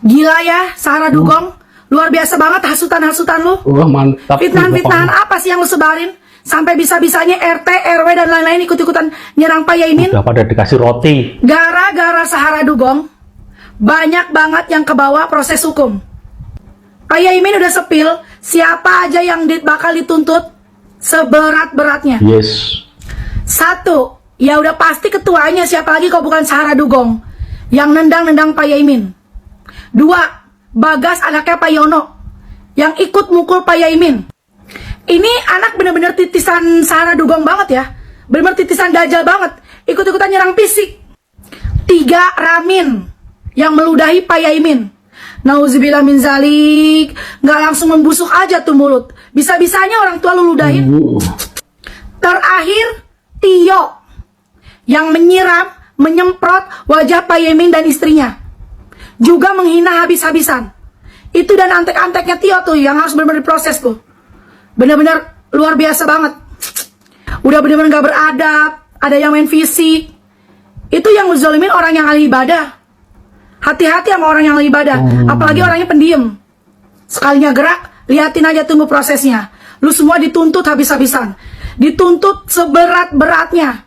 Gila ya, Sarah Dugong. Luar biasa banget hasutan-hasutan lu. Mantap. Fitnahan-fitnahan apa sih yang lu sebarin? Sampai bisa-bisanya RT, RW, dan lain-lain ikut-ikutan nyerang Pak Yaimin. Udah pada dikasih roti. Gara-gara Sarah Dugong, banyak banget yang kebawa proses hukum. Pak Yaimin udah sepil, siapa aja yang bakal dituntut seberat-beratnya. Yes. 1, ya udah pasti ketuanya, siapa lagi kalau bukan Sarah Dugong yang nendang-nendang Pak Yaimin. 2, Bagas anaknya Pak Yono yang ikut mukul Pak Yaimin. Ini anak bener-bener titisan Sarah Dugong banget ya, bener-bener titisan dajal banget, ikut-ikutan nyerang fisik. 3, Ramin yang meludahi Pak Yaimin. Nauzubillah min zalik, nggak langsung membusuk aja tuh mulut, bisa-bisanya orang tua lu ludahin. Terakhir, Tio yang menyiram, menyemprot wajah Pak Yaimin dan istrinya, juga menghina habis-habisan. Itu dan antek-anteknya Tio tuh yang harus benar-benar diproses tuh. Benar-benar luar biasa banget. Udah benar-benar gak beradab, ada yang main fisik. Itu yang ngezolimin orang yang ahli ibadah. Hati-hati sama orang yang ahli ibadah, apalagi orangnya pendiam. Sekalinya gerak, liatin aja, tunggu prosesnya. Lu semua dituntut habis-habisan, dituntut seberat-beratnya.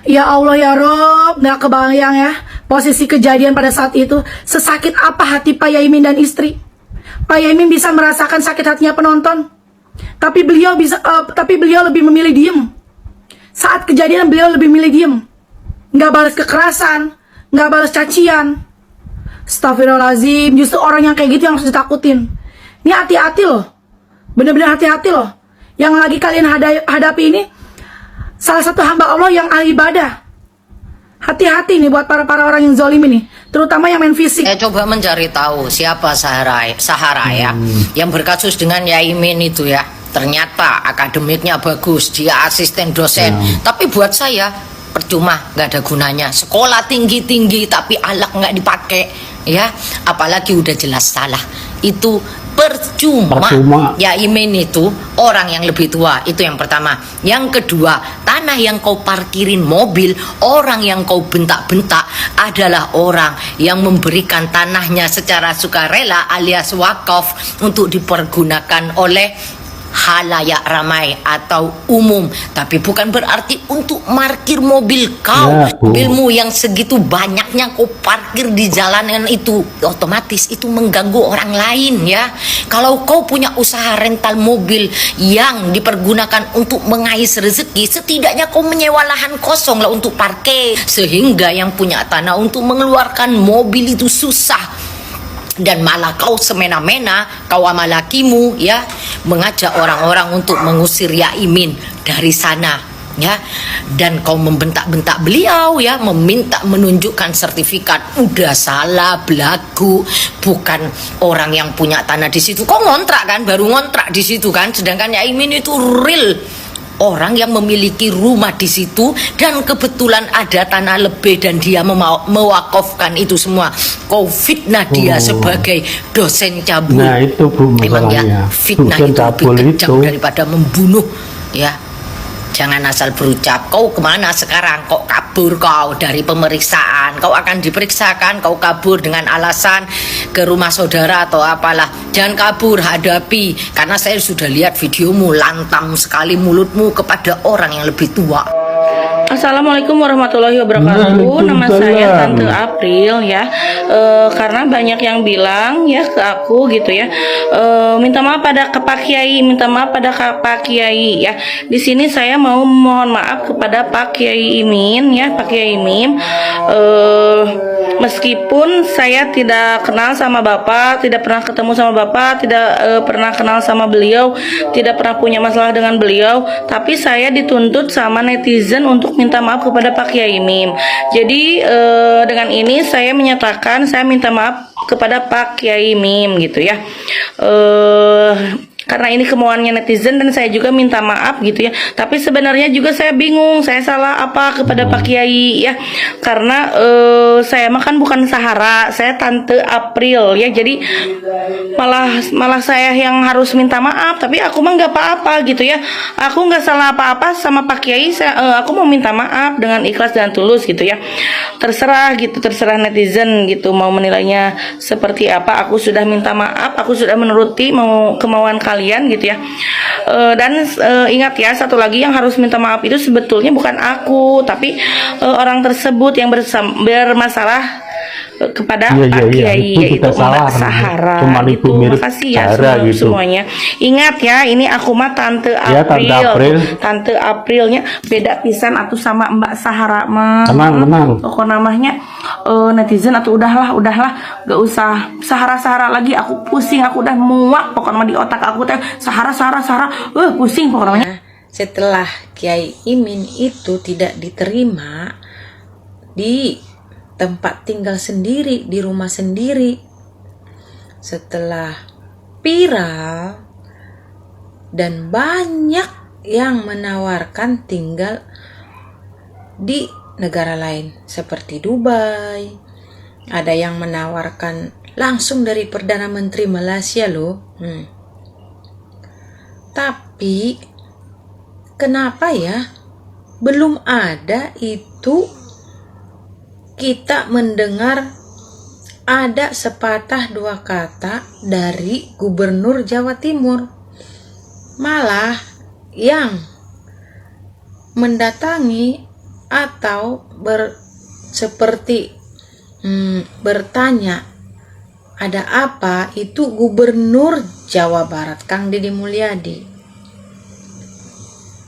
Ya Allah ya Rob, gak kebayang ya posisi kejadian pada saat itu. Sesakit apa hati Pak Yaimin dan istri. Pak Yaimin bisa merasakan sakit hatinya penonton, tapi beliau lebih memilih diem. Saat kejadian beliau lebih memilih diem, nggak balas kekerasan, nggak balas cacian. Astagfirullahaladzim, justru orang yang kayak gitu yang harus ditakutin. Ini hati-hati loh, bener-bener hati-hati loh. Yang lagi kalian hadapi ini salah satu hamba Allah yang ahli ibadah. Hati-hati nih buat para orang yang zolim ini, terutama yang main fisik. Saya coba mencari tahu siapa Sahara ya, yang berkasus dengan Yaimin itu ya. Ternyata akademiknya bagus, dia asisten dosen. Tapi buat saya percuma, nggak ada gunanya. Sekolah tinggi-tinggi tapi alak nggak dipakai ya, apalagi udah jelas salah. Itu percuma. Yaimin itu orang yang lebih tua, itu yang pertama. Yang kedua, tanah yang kau parkirin mobil, orang yang kau bentak-bentak adalah orang yang memberikan tanahnya secara sukarela alias wakaf untuk dipergunakan oleh halayak ramai atau umum, tapi bukan berarti untuk parkir mobil kau. Mobilmu yang segitu banyaknya kau parkir di jalanan itu, otomatis itu mengganggu orang lain ya. Kalau kau punya usaha rental mobil yang dipergunakan untuk mengais rezeki, setidaknya kau menyewa lahan kosong lah untuk parkir, sehingga yang punya tanah untuk mengeluarkan mobil itu susah. Dan malah kau semena-mena, kau sama lakimu ya, mengajak orang-orang untuk mengusir Yaimin dari sana ya, dan kau membentak-bentak beliau ya, meminta menunjukkan sertifikat. Udah salah belagu, bukan orang yang punya tanah di situ. Kau ngontrak kan, baru ngontrak di situ kan, sedangkan Yaimin itu real orang yang memiliki rumah di situ dan kebetulan ada tanah lebih dan dia mewakafkan itu semua. Kau fitnah dia sebagai dosen cabul. Nah itu Bu masalahnya. Emang ya, fitnah dosen itu lebih kejam daripada membunuh ya. Jangan asal berucap. Kau kemana sekarang? Kok kabur kau dari pemeriksaan? Kau akan diperiksakan, kau kabur dengan alasan ke rumah saudara atau apalah. Jangan kabur, hadapi. Karena saya sudah lihat videomu, lantam sekali mulutmu kepada orang yang lebih tua. Assalamualaikum warahmatullahi wabarakatuh. Nama saya Tante April ya. Karena banyak yang bilang ya ke aku gitu ya, minta maaf pada Pak Kiai, minta maaf pada Pak Kiai ya. Di sini saya mau mohon maaf kepada Pak Kiai Imin ya, Pak Kiai Imin. Meskipun saya tidak kenal sama Bapak, tidak pernah ketemu sama Bapak, tidak pernah kenal sama beliau, tidak pernah punya masalah dengan beliau, tapi saya dituntut sama netizen untuk minta maaf kepada Pak Kiai Mim. Jadi dengan ini saya menyatakan saya minta maaf kepada Pak Kiai Mim gitu ya. karena ini kemauannya netizen dan saya juga minta maaf gitu ya. Tapi sebenarnya juga saya bingung, saya salah apa kepada Pak Kiai ya, karena saya makan bukan Sahara, saya Tante April ya, jadi malah saya yang harus minta maaf. Tapi aku mah nggak apa-apa gitu ya, aku nggak salah apa-apa sama Pak Kiai. Aku mau minta maaf dengan ikhlas dan tulus gitu ya. Terserah gitu, terserah netizen gitu mau menilainya seperti apa. Aku sudah minta maaf, aku sudah menuruti kemauan kalian gitu ya. Dan ingat ya, satu lagi yang harus minta maaf itu sebetulnya bukan aku, tapi orang tersebut yang bermasalah kepada Pak Kiai, yaitu Mbak Sahara gitu. Makasih ya semuanya. Ingat ya, ini aku mah Tante April. Tante Aprilnya beda pisan atau sama Mbak Sahara mah. Tenang. Pokok namanya netizen atau udahlah, gak usah Sahara lagi. Aku pusing, aku udah muak pokoknya di otak aku teh Sahara. Pusing pokoknya. Setelah Kiai Imin itu tidak diterima di tempat tinggal sendiri, di rumah sendiri, setelah viral dan banyak yang menawarkan tinggal di negara lain seperti Dubai, ada yang menawarkan langsung dari Perdana Menteri Malaysia loh. Tapi kenapa ya belum ada itu kita mendengar ada sepatah dua kata dari Gubernur Jawa Timur? Malah yang mendatangi atau seperti bertanya ada apa itu Gubernur Jawa Barat Kang Deddy Mulyadi.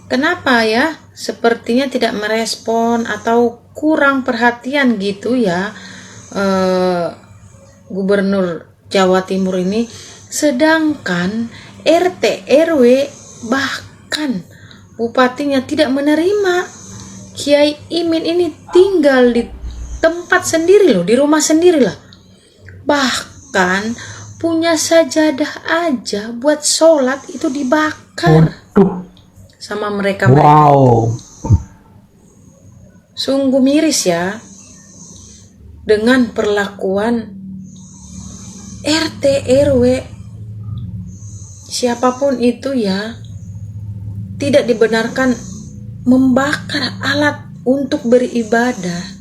Kenapa ya sepertinya tidak merespon atau kurang perhatian gitu ya Gubernur Jawa Timur ini, sedangkan RT RW bahkan bupatinya tidak menerima Kiai Imin ini tinggal di tempat sendiri loh, di rumah sendiri lah, bahkan punya sajadah aja buat sholat itu dibakar sama mereka. Wow. Sungguh miris ya dengan perlakuan RT RW siapapun itu ya, tidak dibenarkan membakar alat untuk beribadah.